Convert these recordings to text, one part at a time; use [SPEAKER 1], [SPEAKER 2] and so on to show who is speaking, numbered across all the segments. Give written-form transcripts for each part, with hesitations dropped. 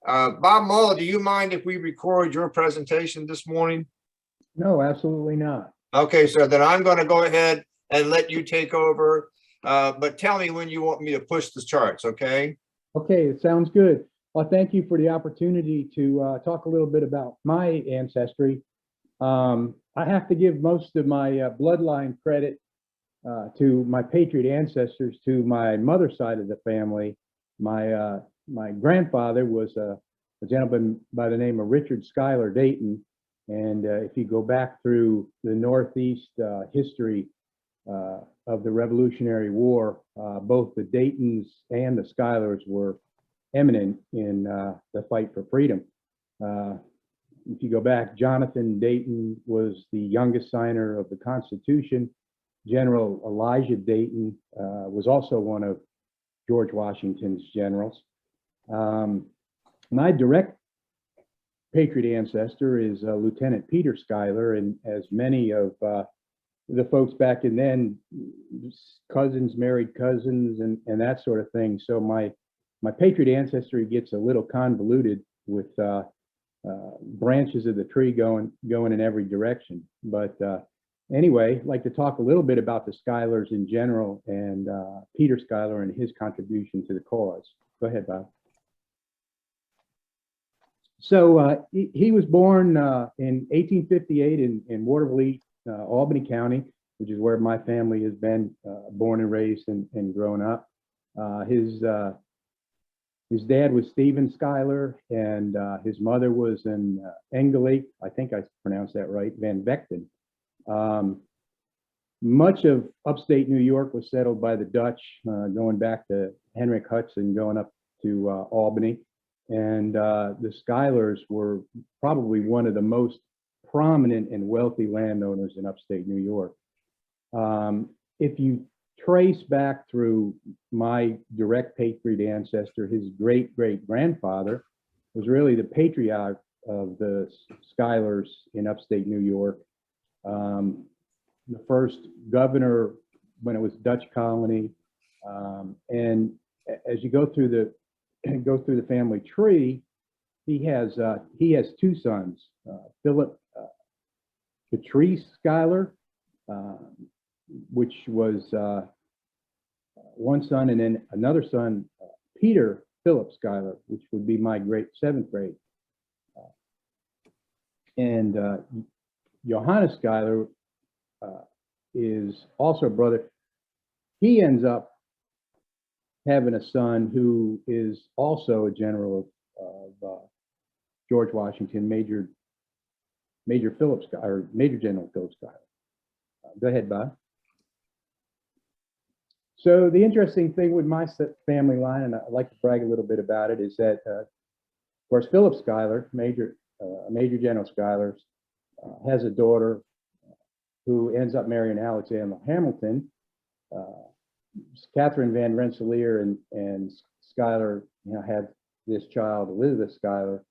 [SPEAKER 1] Bob Mull, do you mind if we record your presentation this morning?
[SPEAKER 2] No, absolutely not.
[SPEAKER 1] Okay, so then I'm going to go ahead and let you take over, but tell me when you want me to push the charts, okay?
[SPEAKER 2] Okay, it sounds good. Well, thank you for the opportunity to talk a little bit about my ancestry. I have to give most of my bloodline credit to my Patriot ancestors, to my mother's side of the family. My grandfather was a gentleman by the name of Richard Schuyler Dayton. And if you go back through the Northeast history of the Revolutionary War, both the Daytons and the Schuylers were eminent in the fight for freedom. If you go back, Jonathan Dayton was the youngest signer of the Constitution. General Elijah Dayton was also one of George Washington's generals. My direct Patriot ancestor is Lieutenant Peter Schuyler, and as many of the folks back in then, cousins married cousins and that sort of thing. So my Patriot ancestry gets a little convoluted with branches of the tree going in every direction. But anyway, I'd like to talk a little bit about the Schuylers in general and Peter Schuyler and his contribution to the cause. Go ahead, Bob. So he was born in 1858 in Watervliet, Albany County, which is where my family has been born and raised and grown up. His dad was Stephen Schuyler, and his mother was an Engelake, I think I pronounced that right, Van Vechten. Much of upstate New York was settled by the Dutch, going back to Henrik Hudson, going up to Albany. And the Schuylers were probably one of the most prominent and wealthy landowners in upstate New York. If you trace back through my direct Patriot ancestor, his great-great-grandfather was really the patriarch of the Schuylers in upstate New York. The first governor when it was Dutch colony. And as you go through the family tree, he has two sons, Philip Patrice Schuyler, which was one son, and then another son, Peter Philip Schuyler, which would be my seventh grade. And Johannes Schuyler is also a brother. He ends up having a son who is also a general of George Washington, Major Philip Schuyler, or Major General Philip Schuyler. Go ahead, Bob. So the interesting thing with my family line, and I'd like to brag a little bit about it, is that, of course, Philip Schuyler, Major General Schuyler, has a daughter who ends up marrying Alexander Hamilton. Catherine Van Rensselaer and Schuyler, had this child, Elizabeth Schuyler,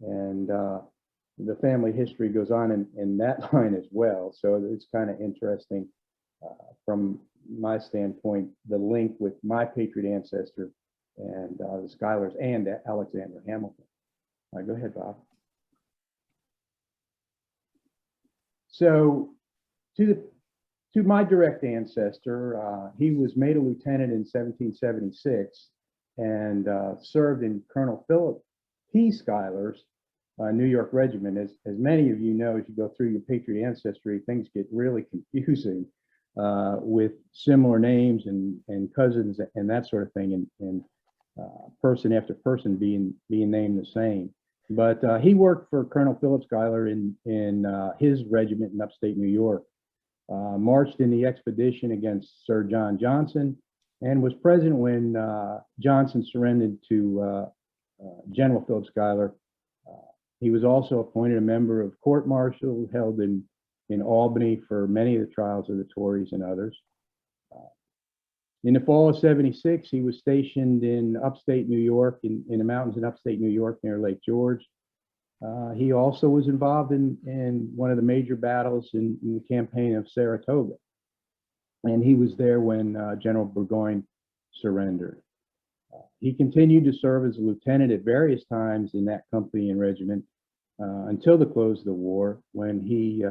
[SPEAKER 2] and the family history goes on in that line as well. So it's kind of interesting from my standpoint, the link with my Patriot ancestor and the Schuylers and Alexander Hamilton. All right, go ahead, Bob. So to my direct ancestor, he was made a lieutenant in 1776 and served in Colonel Philip P. Schuyler's New York Regiment. As many of you know, as you go through your Patriot ancestry, things get really confusing with similar names and cousins and that sort of thing, and person after person being named the same. But he worked for Colonel Philip Schuyler in his regiment in upstate New York. Marched in the expedition against Sir John Johnson, and was present when Johnson surrendered to General Philip Schuyler. He was also appointed a member of court-martial held in Albany for many of the trials of the Tories and others. In the fall of '76, he was stationed in upstate New York, in the mountains in upstate New York near Lake George. He also was involved in one of the major battles in the campaign of Saratoga. And he was there when General Burgoyne surrendered. he continued to serve as a lieutenant at various times in that company and regiment until the close of the war, when he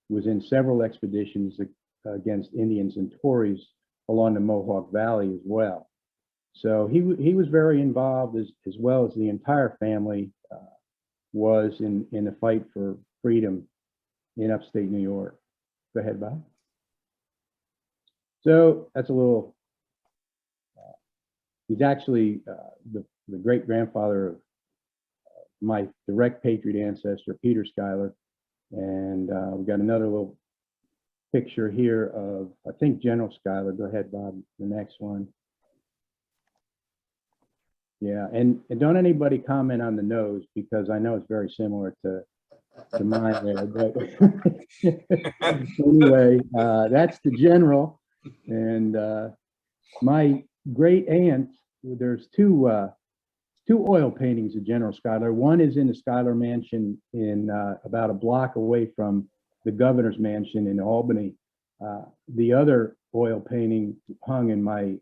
[SPEAKER 2] was in several expeditions against Indians and Tories along the Mohawk Valley as well. So he was very involved, as well as the entire family was in the fight for freedom in upstate New York. Go ahead, Bob. So that's a little, he's actually the great grandfather of my direct Patriot ancestor, Peter Schuyler. And we've got another little picture here of, I think, General Schuyler. Go ahead, Bob, the next one. Yeah, and don't anybody comment on the nose, because I know it's very similar to mine there. But anyway, that's the general. And my great aunt, there's two oil paintings of General Schuyler. One is in the Schuyler Mansion in about a block away from the governor's mansion in Albany. The other oil painting hung in my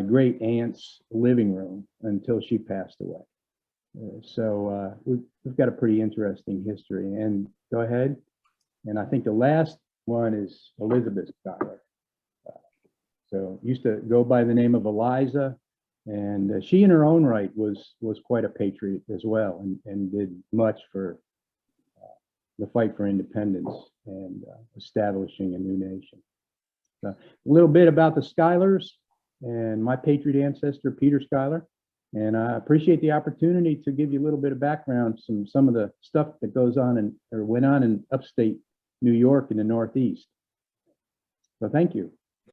[SPEAKER 2] great aunt's living room until she passed away. So we've got a pretty interesting history. And go ahead. And I think the last one is Elizabeth Schuyler. So used to go by the name of Eliza, and she in her own right was quite a patriot as well, and did much for the fight for independence and establishing a new nation. So a little bit about the Schuylers and my Patriot ancestor, Peter Schuyler. And I appreciate the opportunity to give you a little bit of background, some of the stuff that goes on or went on in upstate New York in the Northeast. So thank you.